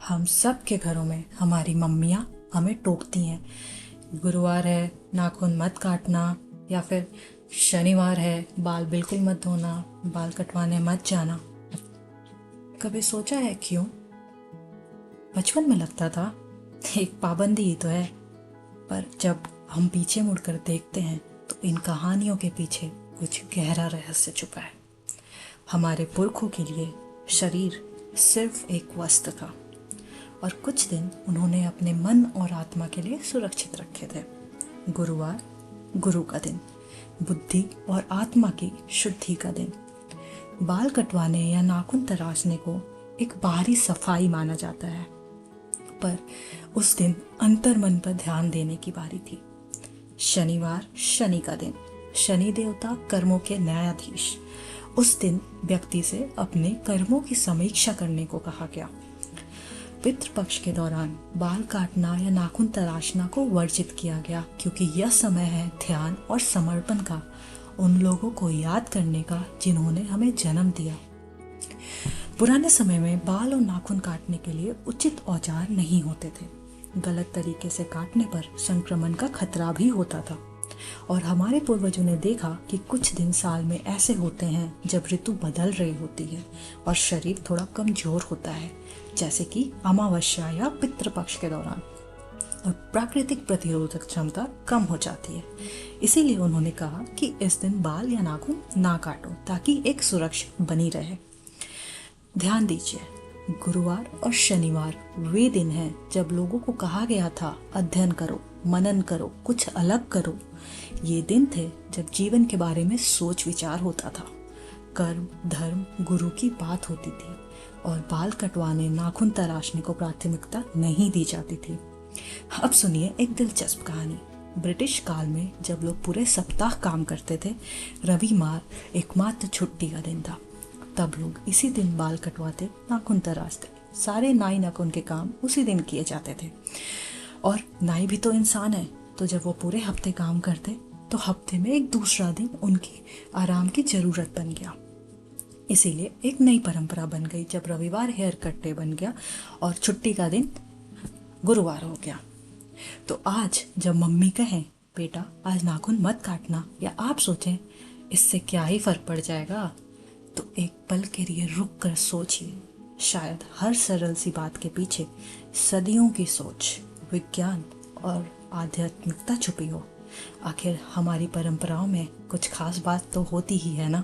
हम सब के घरों में हमारी मम्मियाँ हमें टोकती हैं। गुरुवार है, नाखून मत काटना, या फिर शनिवार है, बाल बिल्कुल मत धोना, बाल कटवाने मत जाना। कभी सोचा है क्यों? बचपन में लगता था एक पाबंदी ही तो है, पर जब हम पीछे मुड़कर देखते हैं तो इन कहानियों के पीछे कुछ गहरा रहस्य छुपा है। हमारे पुरखों के लिए शरीर सिर्फ एक वस्त्र था, और कुछ दिन उन्होंने अपने मन और आत्मा के लिए सुरक्षित रखे थे। गुरुवार गुरु का दिन, बुद्धि और आत्मा की शुद्धि का दिन। बाल कटवाने या नाखून तराशने को एक बाहरी सफाई माना जाता है, पर उस दिन अंतर मन पर ध्यान देने की बारी थी। शनिवार शनि का दिन, शनि देवता कर्मों के न्यायाधीश। उस दिन व्यक्ति से अपने कर्मों की समीक्षा करने को कहा गया। पितृपक्ष के दौरान बाल काटना या नाखून तराशना को वर्जित किया गया, क्योंकि यह समय है ध्यान और समर्पण का, उन लोगों को याद करने का जिन्होंने हमें जन्म दिया। पुराने समय में बाल और नाखून काटने के लिए उचित औजार नहीं होते थे। गलत तरीके से काटने पर संक्रमण का खतरा भी होता था। और हमारे पूर्वजों ने देखा कि कुछ दिन साल में ऐसे होते हैं जब ऋतु बदल रही होती है और शरीर थोड़ा कमजोर होता है, जैसे कि अमावस्या या पितृपक्ष के दौरान, और प्राकृतिक प्रतिरोधक क्षमता कम हो जाती है। इसीलिए उन्होंने कहा कि इस दिन बाल या नाखून ना काटो, ताकि एक सुरक्षा बनी रहे। ध्यान दीजिए, गुरुवार और शनिवार वे दिन हैं जब लोगों को कहा गया था अध्ययन करो, मनन करो, कुछ अलग करो। ये दिन थे जब जीवन के बारे में सोच विचार होता था, कर्म धर्म गुरु की बात होती थी, और बाल कटवाने नाखून तराशने को प्राथमिकता नहीं दी जाती थी। अब सुनिए एक दिलचस्प कहानी। ब्रिटिश काल में जब लोग पूरे सप्ताह काम करते थे, रविवार एकमात्र छुट्टी का दिन था। तब लोग इसी दिन बाल कटवाते, नाखून तराशते। सारे नाई नाखून के काम उसी दिन किए जाते थे, और नाई भी तो इंसान है, तो जब वो पूरे हफ्ते काम करते तो हफ्ते में एक दूसरा दिन उनकी आराम की जरूरत बन गया। इसीलिए एक नई परंपरा बन गई, जब रविवार हेयर कट डे बन गया और छुट्टी का दिन गुरुवार हो गया। तो आज जब मम्मी कहें बेटा आज नाखून मत काटना, या आप सोचें इससे क्या ही फर्क पड़ जाएगा, तो एक पल के लिए रुक कर सोचिए। शायद हर सरल सी बात के पीछे सदियों की सोच, विज्ञान और आध्यात्मिकता छुपी हो। आखिर हमारी परंपराओं में कुछ खास बात तो होती ही है ना।